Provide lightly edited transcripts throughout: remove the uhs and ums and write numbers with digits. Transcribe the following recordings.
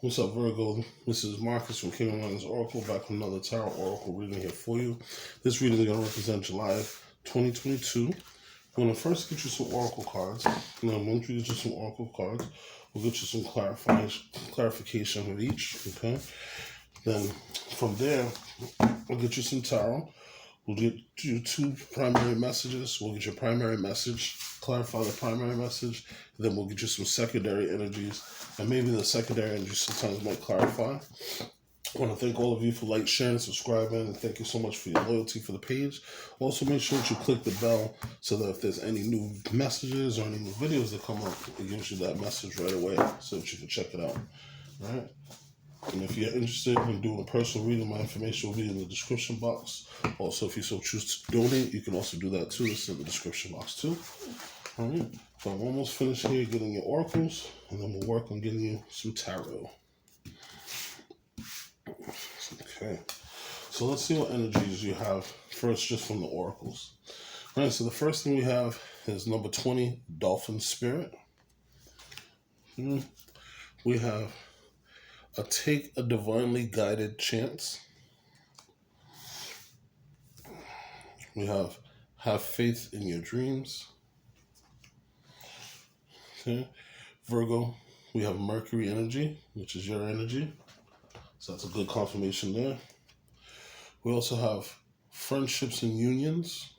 What's up, Virgo? This is Marcus from Kingoflionsoracle Oracle, back with another Tarot Oracle reading here for you. This reading is going to represent July 2022. We're going to first get you some Oracle cards, and then once we get you some Oracle cards, we'll get you some clarification of each, okay? Then from there, we'll get you some Tarot. We'll get you two primary messages. We'll get your primary message, clarify the primary message. Then we'll get you some secondary energies. And maybe the secondary energies sometimes might clarify. I want to thank all of you for sharing, subscribing, and thank you so much for your loyalty for the page. Also, make sure that you click the bell so that if there's any new messages or any new videos that come up, it gives you that message right away so that you can check it out. All right? And if you're interested in doing a personal reading, my information will be in the description box. Also, if you so choose to donate, you can also do that too. It's in the description box too. All right. So I'm almost finished here getting your oracles, and then we'll work on getting you some tarot. Okay. So let's see what energies you have first, just from the oracles. All right. So the first thing we have is number 20, Dolphin Spirit. We have take a divinely guided chance. We have faith in your dreams. Okay. Virgo, we have Mercury energy, which is your energy. So that's a good confirmation there. We also have friendships and unions.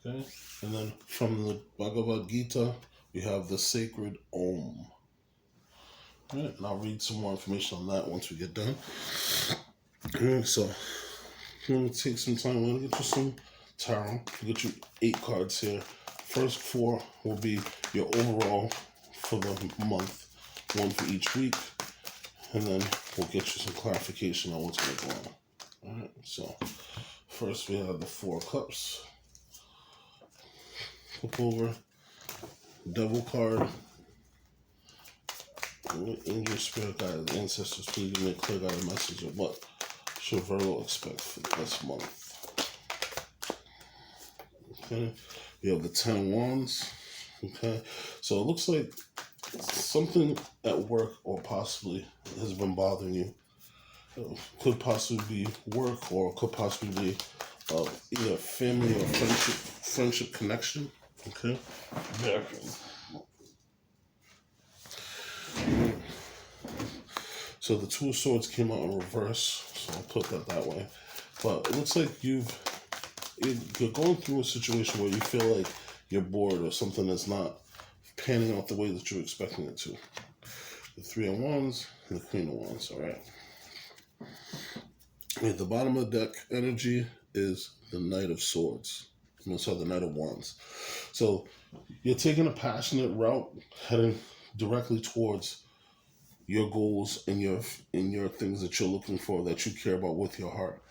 Okay. And then from the Bhagavad Gita, we have the sacred Om. All right, and I'll read some more information on that once we get done. All right, so I'm going to take some time. I'm going to get you some tarot. I'll get you 8 cards here. First 4 will be your overall for the month, 1 for each week, and then we'll get you some clarification on what's going to go on. All right, so first we have the 4 cups. Flip over, Devil card. Angel, spirit guides, ancestors, please give me a clear guided message of what should Virgo expect for this month. Okay, we have the 10 of Wands. Okay, so it looks like something at work or possibly has been bothering you. Could possibly be work, or could possibly be either family or friendship connection. Okay, there. So the 2 of Swords came out in reverse, so I'll put that way. But it looks like you're going through a situation where you feel like you're bored or something that's not panning out the way that you're expecting it to. The 3 of Wands and the Queen of Wands, all right. At the bottom of the deck, energy is the Knight of Swords. So the Knight of Wands. So you're taking a passionate route, heading directly towards your goals and your things that you're looking for, that you care about with your heart.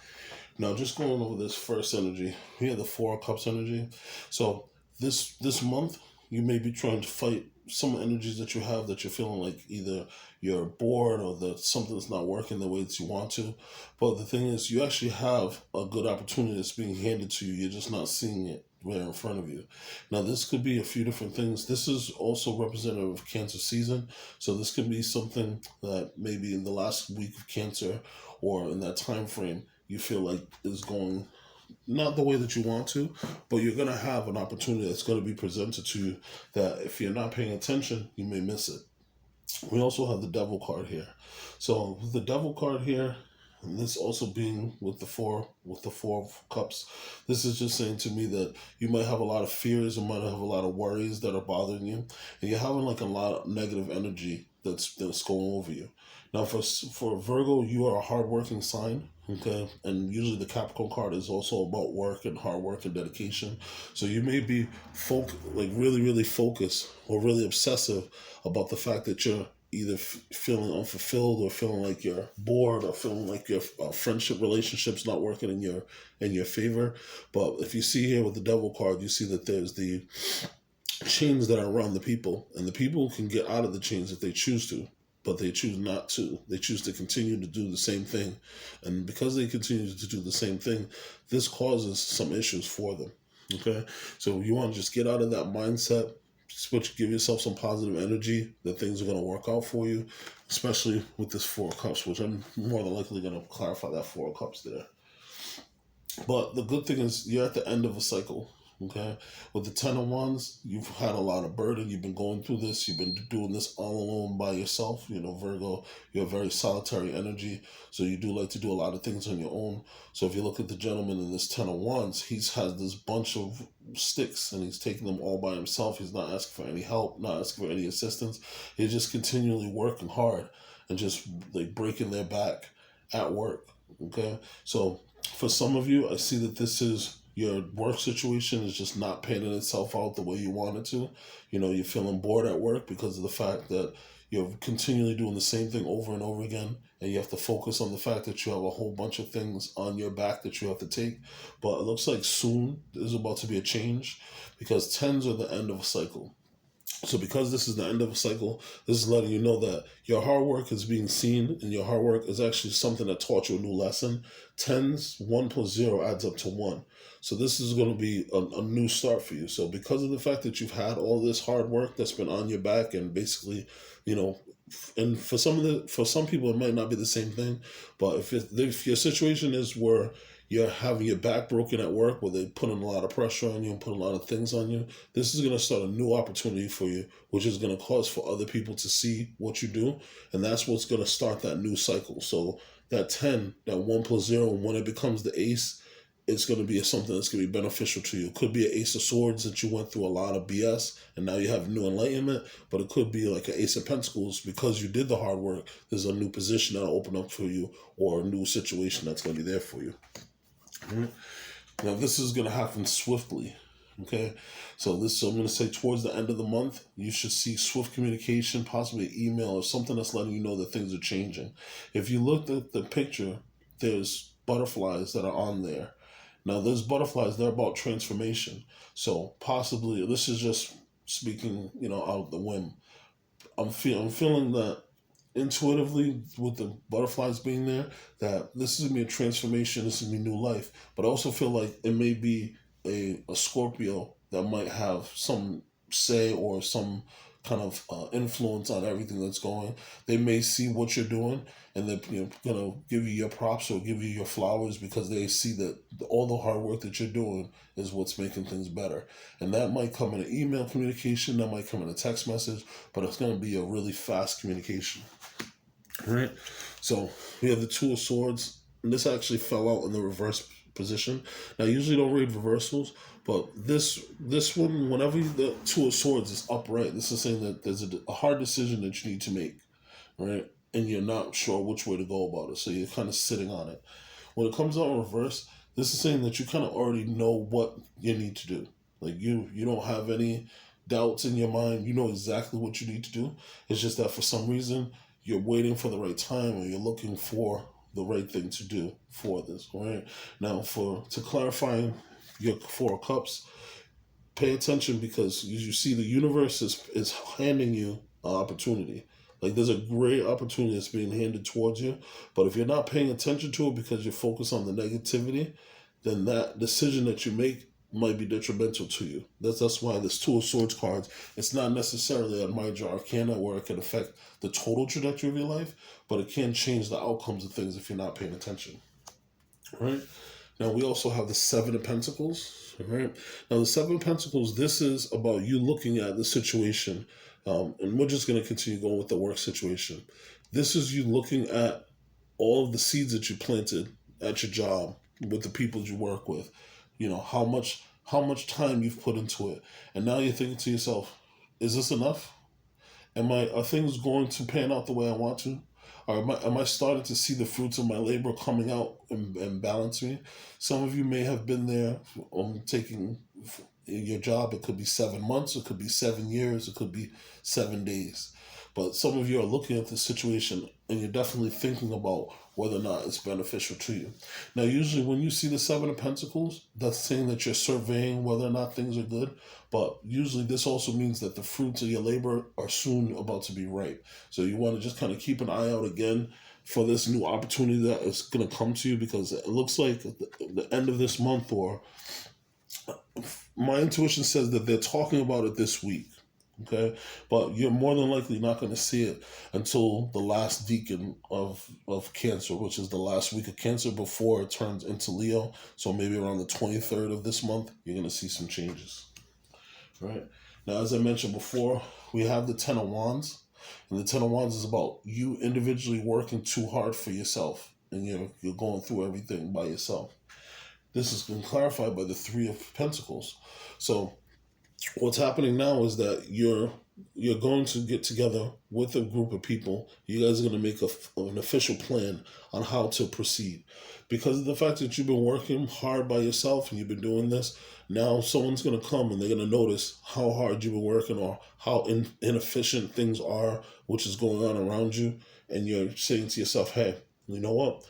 Now, just going over this first energy, we have the 4 of Cups energy. So this month, you may be trying to fight some energies that you have that you're feeling like either you're bored or that something's not working the way that you want to. But the thing is, you actually have a good opportunity that's being handed to you. You're just not seeing it right in front of you. Now, this could be a few different things. This is also representative of Cancer season. So this could be something that maybe in the last week of Cancer or in that time frame, you feel like is going not the way that you want to, but you're going to have an opportunity that's going to be presented to you that if you're not paying attention, you may miss it. We also have the Devil card here. So with the Devil card here, and this also being with the 4 of Cups, this is just saying to me that you might have a lot of fears, you might have a lot of worries that are bothering you, and you're having like a lot of negative energy that's going over you. Now, for Virgo, you are a hardworking sign, okay? And usually the Capricorn card is also about work and hard work and dedication. So you may be really, really focused or really obsessive about the fact that you're either feeling unfulfilled or feeling like you're bored or feeling like your friendship relationship's not working in your favor. But if you see here with the Devil card, you see that there's the chains that are around the people, and the people can get out of the chains if they choose to, but they choose not to. They choose to continue to do the same thing. And because they continue to do the same thing, this causes some issues for them. Okay? So you want to just get out of that mindset, give yourself some positive energy that things are going to work out for you, especially with this Four of Cups, which I'm more than likely going to clarify that Four of Cups there. But the good thing is you're at the end of a cycle. Okay, with the Ten of Wands, you've had a lot of burden. You've been going through this. You've been doing this all alone by yourself. You know, Virgo, you're a very solitary energy, so you do like to do a lot of things on your own. So if you look at the gentleman in this Ten of Wands, he's has this bunch of sticks, and he's taking them all by himself. He's not asking for any help, not asking for any assistance. He's just continually working hard and just like breaking their back at work. Okay, so for some of you, I see that this is your work situation is just not panning itself out the way you want it to. You know, you're feeling bored at work because of the fact that you're continually doing the same thing over and over again, and you have to focus on the fact that you have a whole bunch of things on your back that you have to take. But it looks like soon there's about to be a change, because tens are the end of a cycle. So because this is the end of a cycle, this is letting you know that your hard work is being seen, and your hard work is actually something that taught you a new lesson. Tens, 1 plus 0 adds up to 1. So this is going to be a new start for you. So because of the fact that you've had all this hard work that's been on your back, and basically, you know, and for some people it might not be the same thing, but if your situation is where you're having your back broken at work, where they put in a lot of pressure on you and put a lot of things on you, this is going to start a new opportunity for you, which is going to cause for other people to see what you do, and that's what's going to start that new cycle. So that 10, that 1 plus 0, when it becomes the ace, it's going to be something that's going to be beneficial to you. It could be an Ace of Swords that you went through a lot of BS and now you have new enlightenment, but it could be like an Ace of Pentacles because you did the hard work. There's a new position that'll open up for you, or a new situation that's going to be there for you. Now this is going to happen swiftly. Okay, so I'm going to say towards the end of the month, you should see swift communication, possibly an email or something that's letting you know that things are changing. If you look at the picture, there's butterflies that are on there. Now, those butterflies, they're about transformation. So possibly, this is just speaking, you know, out of the whim. I'm feeling that intuitively, with the butterflies being there, that this is going to be a transformation, this is going to be new life. But I also feel like it may be a Scorpio that might have some say or some kind of influence on everything that's going. They may see what you're doing, and they're gonna give you your props or give you your flowers because they see that all the hard work that you're doing is what's making things better. And that might come in an email communication, that might come in a text message, but it's going to be a really fast communication. Right? So we have the Two of Swords, and this actually fell out in the reverse position. Now, I usually don't read reversals, but this one, whenever the Two of Swords is upright, this is saying that there's a hard decision that you need to make, right? And you're not sure which way to go about it, so you're kind of sitting on it. When it comes out in reverse, this is saying that you kind of already know what you need to do. Like you don't have any doubts in your mind. You know exactly what you need to do. It's just that for some reason you're waiting for the right time, or you're looking for the right thing to do for this. All right. Now, to clarify your Four of Cups, pay attention, because you see the universe is handing you an opportunity. Like there's a great opportunity that's being handed towards you, but if you're not paying attention to it because you're focused on the negativity, then that decision that you make might be detrimental to you. That's why this Two of Swords cards, it's not necessarily a major arcana where it can affect the total trajectory of your life, but it can change the outcomes of things if you're not paying attention. Right? Now we also have the Seven of Pentacles. Right? Now the Seven of Pentacles, this is about you looking at the situation. And we're just going to continue going with the work situation. This is you looking at all of the seeds that you planted at your job with the people you work with. You know, how much time you've put into it. And now you're thinking to yourself, is this enough? Are things going to pan out the way I want to? Or am I starting to see the fruits of my labor coming out and balance me? Some of you may have been there taking your job. It could be 7 months, it could be 7 years, it could be 7 days. But some of you are looking at the situation and you're definitely thinking about whether or not it's beneficial to you. Now, usually when you see the Seven of Pentacles, that's saying that you're surveying whether or not things are good. But usually this also means that the fruits of your labor are soon about to be ripe. So you want to just kind of keep an eye out again for this new opportunity that is going to come to you, because it looks like at the end of this month, or my intuition says that they're talking about it this week. Okay, but you're more than likely not going to see it until the last decan of Cancer, which is the last week of Cancer before it turns into Leo. So maybe around the 23rd of this month, you're going to see some changes. Right now, as I mentioned before, we have the Ten of Wands, and the Ten of Wands is about you individually working too hard for yourself, and you're going through everything by yourself. This has been clarified by the Three of Pentacles. So what's happening now is that you're going to get together with a group of people. You guys are going to make an official plan on how to proceed. Because of the fact that you've been working hard by yourself and you've been doing this, now someone's going to come and they're going to notice how hard you've been working or how inefficient things are, which is going on around you. And you're saying to yourself, hey, you know what?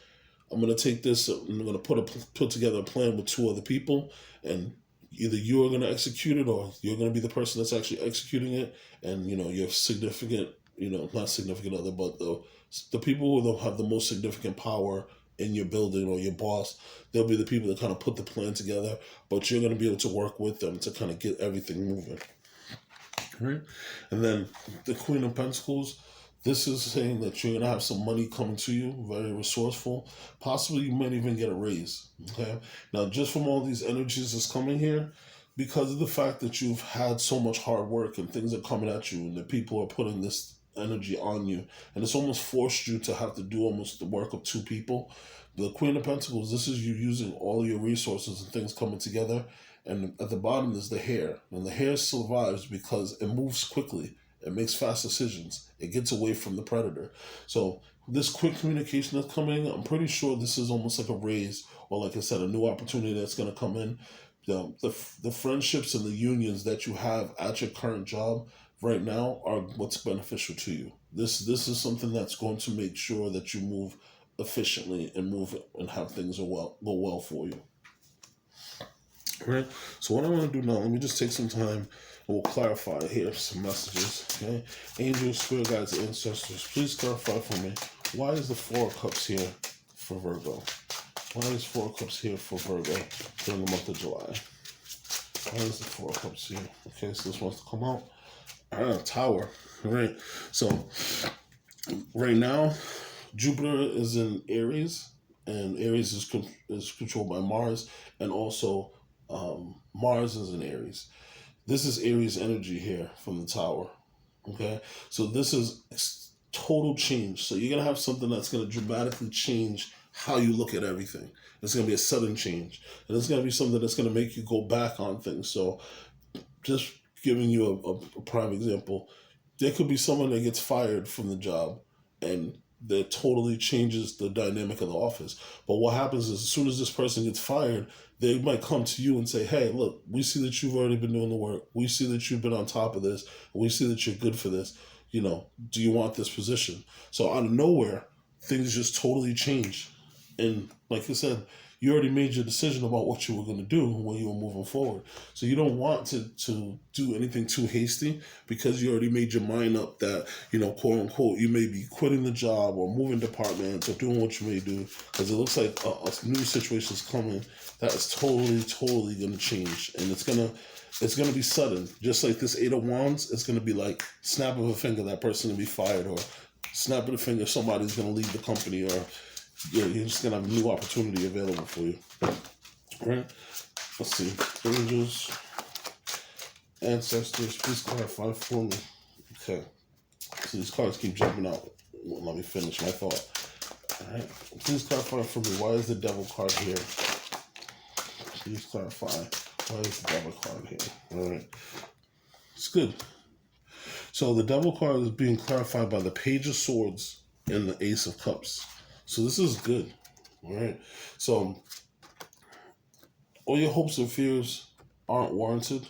I'm going to take this, I'm going to put together a plan with two other people, and either you are going to execute it or you're going to be the person that's actually executing it. And, your significant, not significant other, but the people who have the most significant power in your building or your boss, they'll be the people that kind of put the plan together, but you're going to be able to work with them to kind of get everything moving. Right? And then the Queen of Pentacles, this is saying that you're going to have some money coming to you, very resourceful. Possibly you might even get a raise. Okay. Now, just from all these energies that's coming here, because of the fact that you've had so much hard work and things are coming at you and the people are putting this energy on you, and it's almost forced you to have to do almost the work of two people. The Queen of Pentacles, this is you using all your resources and things coming together. And at the bottom is the Hare. And the Hare survives because it moves quickly. It makes fast decisions. It gets away from the predator. So this quick communication that's coming, I'm pretty sure this is almost like a raise, or like I said, a new opportunity that's going to come in. The friendships and the unions that you have at your current job right now are what's beneficial to you. This is something that's going to make sure that you move efficiently and move and have things go well for you. Right? So what I want to do now, let me just take some time. We'll clarify here some messages. Okay, angels, spirit guides, ancestors, please clarify for me. Why is the Four of Cups here for Virgo? Why is Four of Cups here for Virgo during the month of July? Why is the Four of Cups here? Okay, so this wants to come out. Tower. All right. So right now, Jupiter is in Aries, and Aries is controlled by Mars, and also Mars is in Aries. This is Aries energy here from the Tower. Okay, so this is total change. So you're gonna have something that's gonna dramatically change how you look at everything. It's gonna be a sudden change, and it's gonna be something that's gonna make you go back on things. So, just giving you a prime example, there could be someone that gets fired from the job, and that totally changes the dynamic of the office. But what happens is, as soon as this person gets fired, they might come to you and say, hey, look, we see that you've already been doing the work. We see that you've been on top of this. We see that you're good for this. Do you want this position? So out of nowhere, things just totally change. And like I said, you already made your decision about what you were going to do when you were moving forward. So you don't want to do anything too hasty, because you already made your mind up that, quote unquote, you may be quitting the job or moving departments or doing what you may do, because it looks like a new situation is coming that is totally going to change. And it's going to be sudden. Just like this Eight of Wands, it's going to be like snap of a finger, that person will be fired, or snap of the finger, somebody's going to leave the company, or you're just going to have a new opportunity available for you. All right? Let's see. Angels, ancestors, please clarify for me. Okay. So these cards keep jumping out. Let me finish my thought. All right. Please clarify for me. Why is the Devil card here? Please clarify. Why is the Devil card here? All right. It's good. So the Devil card is being clarified by the Page of Swords and the Ace of Cups. So this is good, all right? So all your hopes and fears aren't warranted.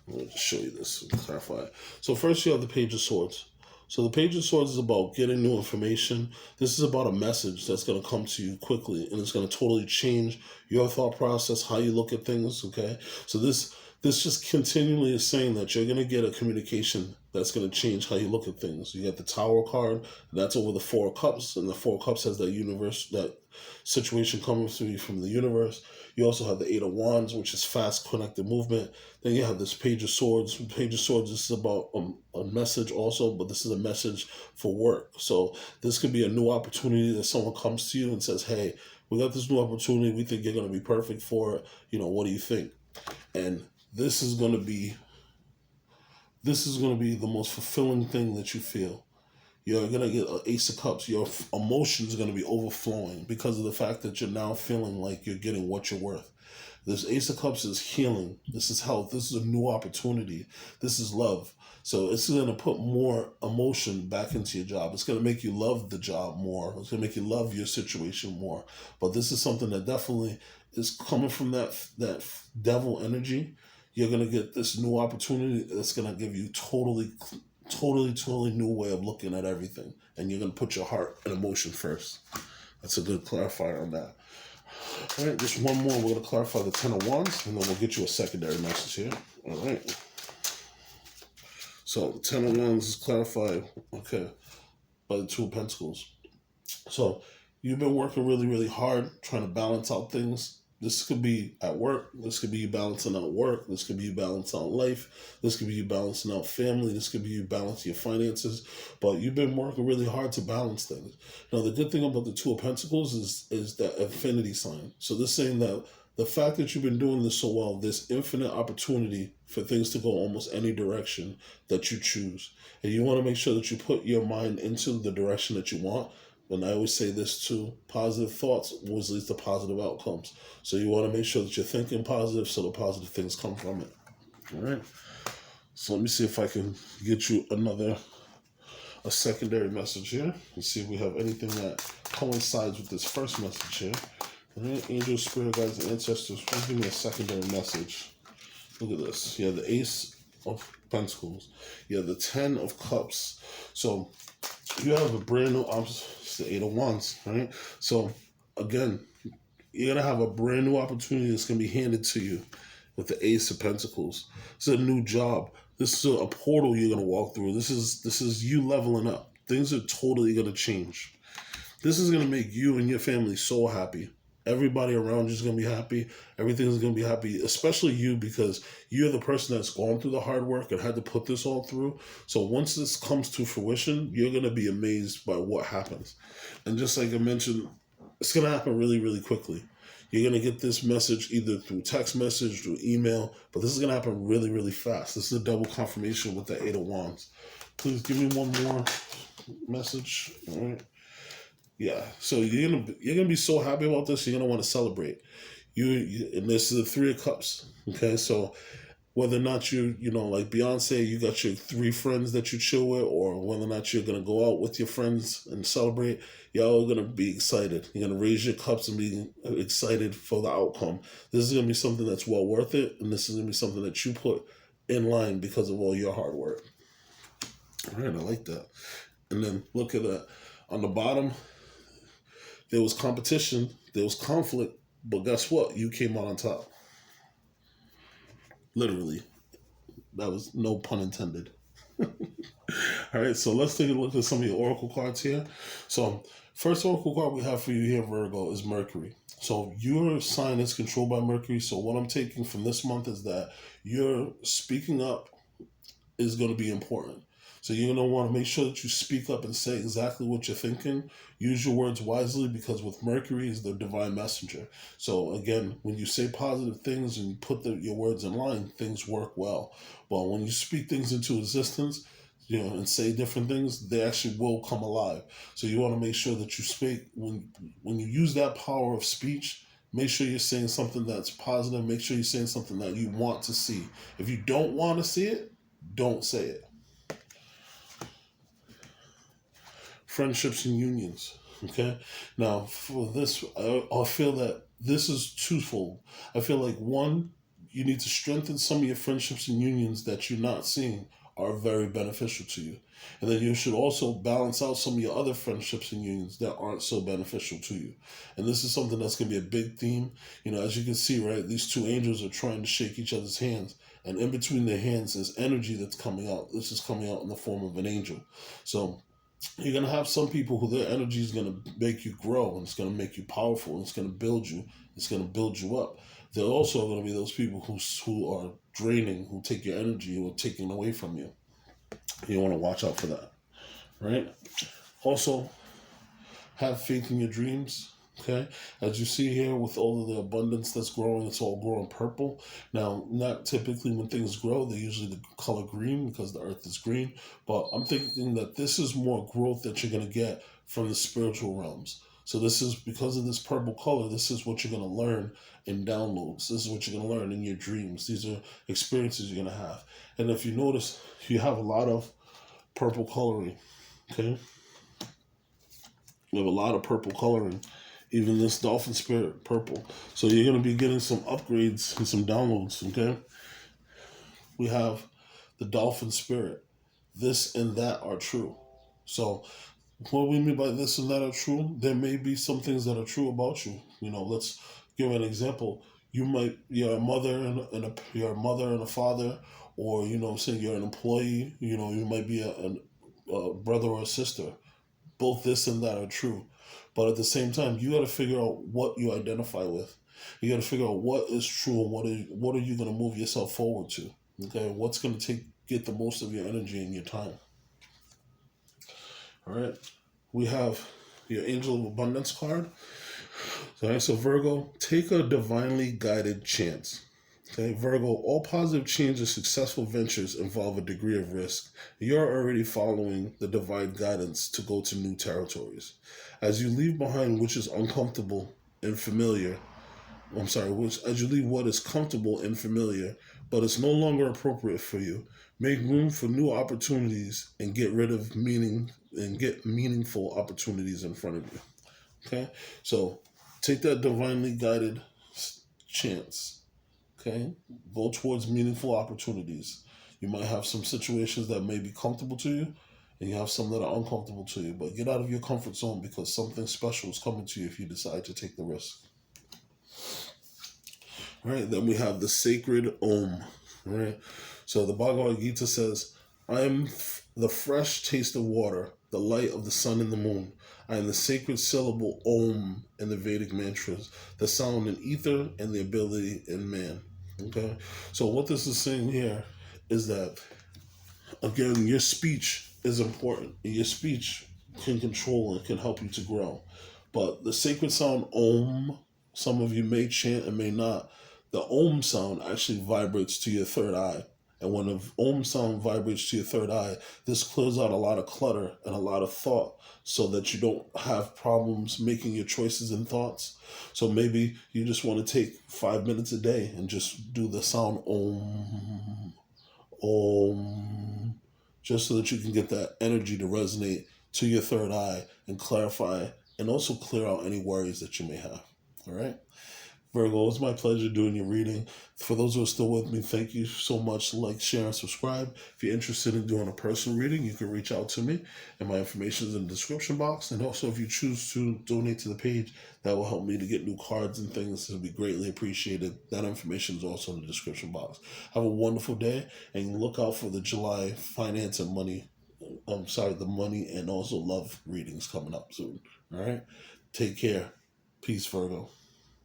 Let me just show you this and clarify. So first you have the Page of Swords. So the Page of Swords is about getting new information. This is about a message that's going to come to you quickly, and it's going to totally change your thought process, how you look at things, okay? So this This just continually is saying that you're going to get a communication that's going to change how you look at things. You get the Tower card, that's over the Four of Cups, and the Four of Cups has that universe, that situation coming through you from the universe. You also have the Eight of Wands, which is fast, connected movement. Then you have this Page of Swords. Page of Swords, this is about a message also, but this is a message for work. So this could be a new opportunity that someone comes to you and says, hey, we got this new opportunity. We think you're going to be perfect for it. What do you think? And this is going to be the most fulfilling thing that you feel. You're going to get an Ace of Cups. Your emotions are going to be overflowing because of the fact that you're now feeling like you're getting what you're worth. This Ace of Cups is healing. This is health. This is a new opportunity. This is love. So it's going to put more emotion back into your job. It's going to make you love the job more. It's going to make you love your situation more. But this is something that definitely is coming from that devil energy. You're going to get this new opportunity that's going to give you totally new way of looking at everything. And you're going to put your heart and emotion first. That's a good clarifier on that. All right, just one more. We're going to clarify the Ten of Wands, and then we'll get you a secondary message here. All right. So, the Ten of Wands is clarified, okay, by the Two of Pentacles. So, you've been working really, really hard trying to balance out things. This could be at work. This could be you balancing out work. This could be you balancing out life. This could be you balancing out family. This could be you balancing your finances. But you've been working really hard to balance things. Now, the good thing about the Two of Pentacles is that infinity sign. So this saying that the fact that you've been doing this so well, there's infinite opportunity for things to go almost any direction that you choose. And you want to make sure that you put your mind into the direction that you want. And I always say this too, positive thoughts always leads to positive outcomes. So you want to make sure that you're thinking positive so the positive things come from it. All right. So let me see if I can get you a secondary message here. Let's see if we have anything that coincides with this first message here. All right. Angels, spirit guides, and ancestors, please give me a secondary message. Look at this. You have the Ace of Pentacles. You have the Ten of Cups. So you have a brand new the Eight of Wands, right? So again, you're gonna have a brand new opportunity that's gonna be handed to you with the Ace of Pentacles. It's a new job. This is a portal you're gonna walk through. This is you leveling up. Things are totally gonna change. This is gonna make you and your family so happy. Everybody around you is going to be happy. Everything is going to be happy, especially you, because you're the person that's gone through the hard work and had to put this all through. So once this comes to fruition, you're going to be amazed by what happens. And just like I mentioned, it's going to happen really, really quickly. You're going to get this message either through text message, through email, but this is going to happen really, really fast. This is a double confirmation with the Eight of Wands. Please give me one more message. All right. Yeah, so you're gonna be so happy about this. You're gonna want to celebrate. You and this is the Three of Cups. Okay, so whether or not like Beyonce, you got your 3 friends that you chill with, or whether or not you're gonna go out with your friends and celebrate, y'all are gonna be excited. You're gonna raise your cups and be excited for the outcome. This is gonna be something that's well worth it, and this is gonna be something that you put in line because of all your hard work. All right, I like that. And then look at that on the bottom. There was competition, there was conflict, but guess what? You came out on top. Literally. That was no pun intended. All right, so let's take a look at some of your oracle cards here. So, first oracle card we have for you here, Virgo, is Mercury. So, your sign is controlled by Mercury. So, what I'm taking from this month is that your speaking up is going to be important. So you're going to want to make sure that you speak up and say exactly what you're thinking. Use your words wisely, because with Mercury is the divine messenger. So again, when you say positive things and you put your words in line, things work well. But when you speak things into existence, and say different things, they actually will come alive. So you want to make sure that you speak, when you use that power of speech, make sure you're saying something that's positive. Make sure you're saying something that you want to see. If you don't want to see it, don't say it. Friendships and unions. Okay. Now, for this, I feel that this is twofold. I feel like, one, you need to strengthen some of your friendships and unions that you're not seeing are very beneficial to you. And then you should also balance out some of your other friendships and unions that aren't so beneficial to you. And this is something that's going to be a big theme. You know, as you can see, right, these two angels are trying to shake each other's hands. And in between their hands is energy that's coming out. This is coming out in the form of an angel. So you're going to have some people who their energy is going to make you grow, and it's going to make you powerful, and it's going to build you. It's going to build you up. There are also going to be those people who are draining, who take your energy, who are taking away from you. You want to watch out for that, right? Also, have faith in your dreams. Okay, as you see here with all of the abundance that's growing, it's all growing purple. Now, not typically when things grow, they're usually the color green because the earth is green. But I'm thinking that this is more growth that you're going to get from the spiritual realms. So this is because of this purple color, this is what you're going to learn in downloads. This is what you're going to learn in your dreams. These are experiences you're going to have. And if you notice, you have a lot of purple coloring. Okay, you have a lot of purple coloring. Even this dolphin spirit, purple. So you're going to be getting some upgrades and some downloads, okay? We have the dolphin spirit. This and that are true. So what we mean by this and that are true, there may be some things that are true about you. You know, let's give an example. You're a mother and a father, or, you know, saying you're an employee. You know, you might be a brother or a sister. Both this and that are true. But at the same time, you got to figure out what you identify with. You got to figure out what is true and what are you going to move yourself forward to. Okay, what's going to get the most of your energy and your time. All right, we have your Angel of Abundance card. All right, so Virgo, take a divinely guided chance. Okay, Virgo, all positive change and successful ventures involve a degree of risk. You're already following the divine guidance to go to new territories. As you leave behind which is uncomfortable and familiar, as you leave what is comfortable and familiar, but it's no longer appropriate for you, make room for new opportunities and get rid of get meaningful opportunities in front of you. Okay, so take that divinely guided chance. Okay, go towards meaningful opportunities. You might have some situations that may be comfortable to you, and you have some that are uncomfortable to you. But get out of your comfort zone because something special is coming to you if you decide to take the risk. All right, then we have the sacred Om. All right, so the Bhagavad Gita says, I am the fresh taste of water, the light of the sun and the moon. I am the sacred syllable Om in the Vedic mantras, the sound in ether and the ability in man. Okay, so what this is saying here is that, again, your speech is important. Your speech can control and can help you to grow. But the sacred sound Om, some of you may chant and may not. The Om sound actually vibrates to your third eye. And when the Om sound vibrates to your third eye, this clears out a lot of clutter and a lot of thought so that you don't have problems making your choices and thoughts. So maybe you just want to take 5 minutes a day and just do the sound Om, Om, just so that you can get that energy to resonate to your third eye and clarify and also clear out any worries that you may have. All right? Virgo, it's my pleasure doing your reading. For those who are still with me, thank you so much. Like, share, and subscribe. If you're interested in doing a personal reading, you can reach out to me, and my information is in the description box. And also, if you choose to donate to the page, that will help me to get new cards and things. It'll be greatly appreciated. That information is also in the description box. Have a wonderful day, and look out for the July finance and money. The money and also love readings coming up soon. All right? Take care. Peace, Virgo.